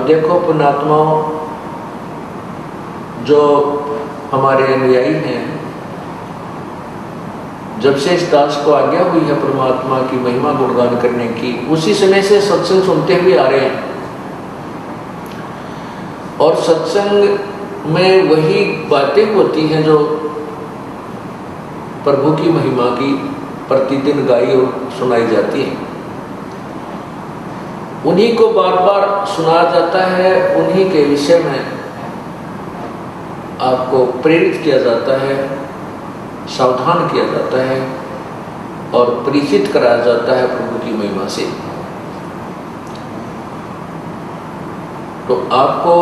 अब देखो पुण्यात्माओं, जो हमारे अनुयायी हैं, जब से इस दास को आज्ञा हुई है परमात्मा की महिमा गुणगान करने की, उसी समय से सत्संग सुनते हुए आ रहे हैं। और सत्संग में वही बातें होती हैं जो प्रभु की महिमा की प्रतिदिन गाई और सुनाई जाती है। उन्हीं को बार बार सुनाया जाता है, उन्हीं के विषय में आपको प्रेरित किया जाता है, सावधान किया जाता है और परिचित कराया जाता है प्रभु की महिमा से। तो आपको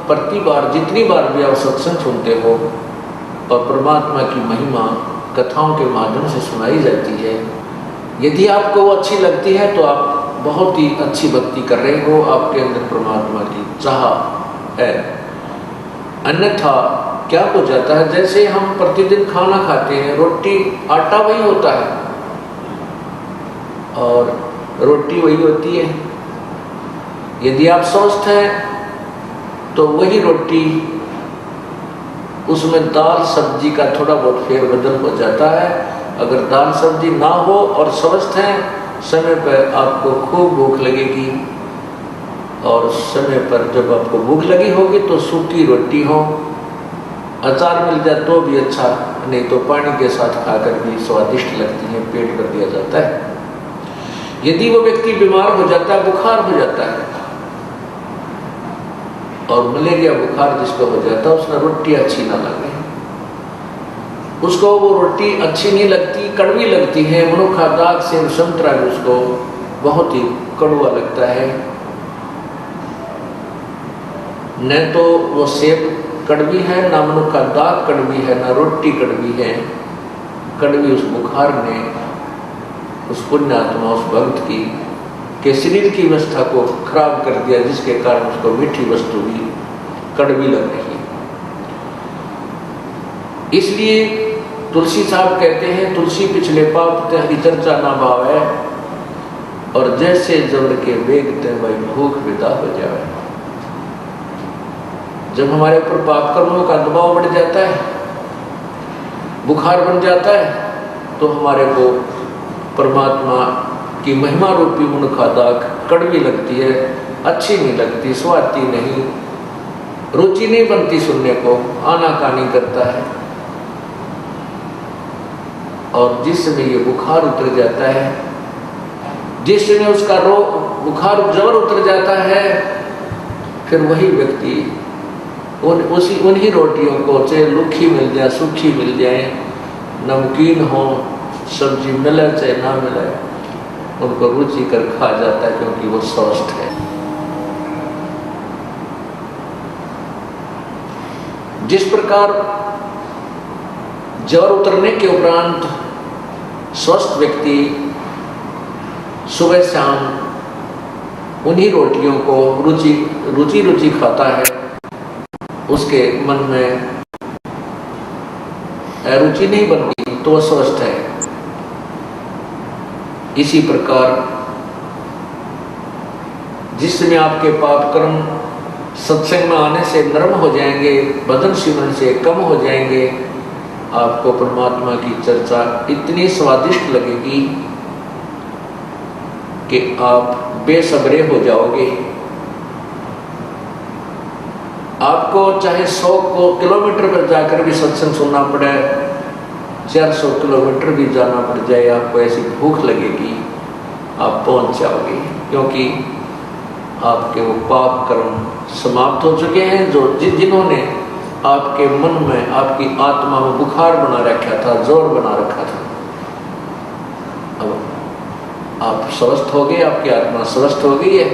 प्रति बार जितनी बार भी आप सत्संग सुनते हो और परमात्मा की महिमा कथाओं के माध्यम से सुनाई जाती है, यदि आपको वो अच्छी लगती है तो आप बहुत ही अच्छी भक्ति कर रहे हो, आपके अंदर परमात्मा की चाह है। अन्यथा क्या हो जाता है, जैसे हम प्रतिदिन खाना खाते हैं, रोटी आटा वही होता है और रोटी वही होती है। यदि आप स्वस्थ हैं तो वही रोटी, उसमें दाल सब्जी का थोड़ा बहुत फेरबदल हो जाता है। अगर दाल सब्जी ना हो और स्वस्थ हैं, समय पर आपको खूब भूख लगेगी और समय पर जब आपको भूख लगी होगी तो सूखी रोटी हो, अचार मिल जाए तो भी अच्छा, नहीं तो पानी के साथ खाकर भी स्वादिष्ट लगती है, पेट भर दिया जाता है। यदि वो व्यक्ति बीमार हो जाता है, बुखार हो जाता है और मलेरिया बुखार जिसको हो जाता है, उसने रोटी अच्छी ना लगे, उसको वो रोटी अच्छी नहीं लगती, कड़वी लगती है। मनुखा दाग से संतरा भी उसको बहुत ही कड़वा लगता है। न तो वो सेब कड़वी है, ना मनुखा दाग कड़वी है, ना रोटी कड़वी है। कड़वी उस बुखार ने उस पुण्यात्मा, उस भक्त की के शरीर की अवस्था को खराब कर दिया, जिसके कारण उसको मीठी वस्तु भी कड़वी लग रही है। इसलिए तुलसी साहब कहते हैं, तुलसी पिछले पाप ते हरि चर्चा ना भावे, और जैसे जबर के वेग ते भाई भूख विदा हो जाए। जब हमारे ऊपर पाप कर्मों का दबाव बढ़ जाता है, बुखार बन जाता है, तो हमारे को परमात्मा की महिमा रूपी मुनखा दाग कड़वी लगती है, अच्छी नहीं लगती, स्वादती नहीं, रुचि नहीं बनती, सुनने को आनाकानी करता है। और जिस समय ये बुखार उतर जाता है, जिस समय उसका बुखार जबर उतर जाता है, फिर वही व्यक्ति उन्हीं रोटियों को, चाहे लूखी मिल जाए, सूखी मिल जाए, नमकीन हो, सब्जी मिले चाहे ना मिले, उनको रुचि कर खा जाता है, क्योंकि वो स्वस्थ है। जिस प्रकार ज्वर उतरने के उपरांत स्वस्थ व्यक्ति सुबह शाम उन्हीं रोटियों को रुचि खाता है, उसके मन में रुचि नहीं बनती, तो वह स्वस्थ है। इसी प्रकार जिस समय आपके पाप कर्म सत्संग में आने से नरम हो जाएंगे, भजन सिमरन से कम हो जाएंगे, आपको परमात्मा की चर्चा इतनी स्वादिष्ट लगेगी कि आप बेसब्रे हो जाओगे। आपको चाहे 100 किलोमीटर पर जाकर भी सत्संग सुनना पड़े, 400 किलोमीटर भी जाना पड़ जाए, आपको ऐसी भूख लगेगी, आप पहुंच जाओगे, क्योंकि आपके वो पाप कर्म समाप्त हो चुके हैं, जो जिन्होंने आपके मन में, आपकी आत्मा में बुखार बना रखा था, जोर बना रखा था। अब आप स्वस्थ हो गए, आपकी आत्मा स्वस्थ हो गई है,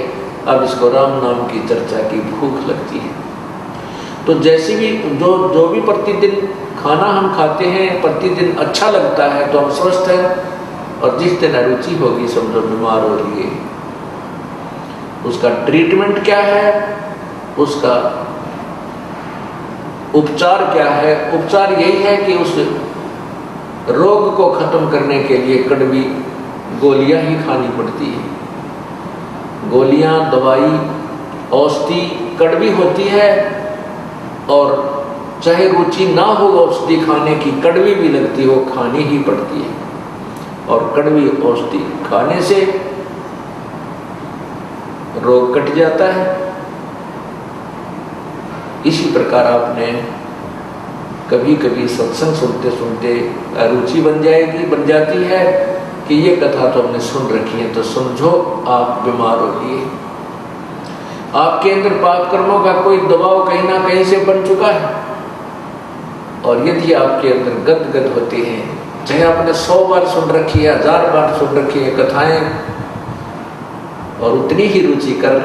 अब इसको राम नाम की चर्चा की भूख लगती है। तो जैसी भी जो भी प्रतिदिन खाना हम खाते हैं, प्रतिदिन अच्छा लगता है तो हम स्वस्थ हैं, और जिस दिन अरुचि होगी समझो बीमार हो रही है। उसका ट्रीटमेंट क्या है, उसका उपचार क्या है? उपचार यही है कि उस रोग को खत्म करने के लिए कड़वी गोलियां ही खानी पड़ती है। गोलियां, दवाई औषधि कड़वी होती है और चाहे रुचि ना हो औषधि खाने की, कड़वी भी लगती हो, खानी ही पड़ती है। और कड़वी औषधि खाने से रोग कट जाता है। इसी प्रकार आपने कभी कभी सत्संग सुनते सुनते रुचि बन जाती है कि ये कथा तो हमने सुन रखी है, तो समझो आप बीमार हो गए। आपके अंदर पाप कर्मों का कोई दबाव कहीं ना कहीं से बन चुका है। और यदि आपके अंदर गदगद होते हैं, चाहे आपने 100 बार सुन रखी है, 1000 बार सुन रखी है कथाएं, और उतनी ही रुचि कर,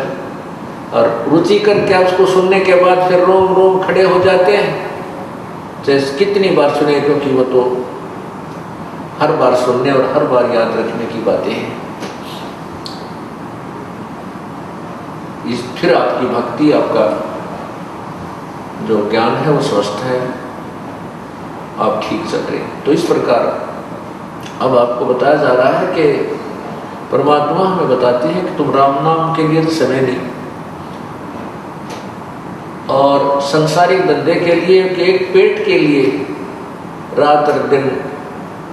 और रुचि करके उसको सुनने के बाद फिर रोम रोम खड़े हो जाते हैं, चाहे कितनी बार सुने, क्योंकि वो तो हर बार सुनने और हर बार याद रखने की बातें हैं। फिर आपकी भक्ति, आपका जो ज्ञान है वो स्वस्थ है, आप ठीक चल रहे हैं। तो इस प्रकार अब आपको बताया जा रहा है कि परमात्मा हमें बताते हैं कि तुम राम नाम के लिए तो समय नहीं, और संसारिक धंधे के लिए, एक पेट के लिए रात और दिन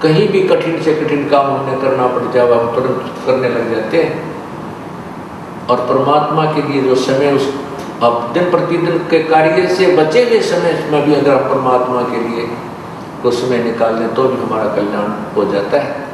कहीं भी कठिन से कठिन काम हमें करना पड़ जाए, हम तुरंत करने लग जाते हैं। और परमात्मा के लिए जो समय, उस अब दिन प्रतिदिन के कार्य से बचे हुए समय में भी अगर हम परमात्मा के लिए कुछ समय निकाल लें तो भी हमारा कल्याण हो जाता है।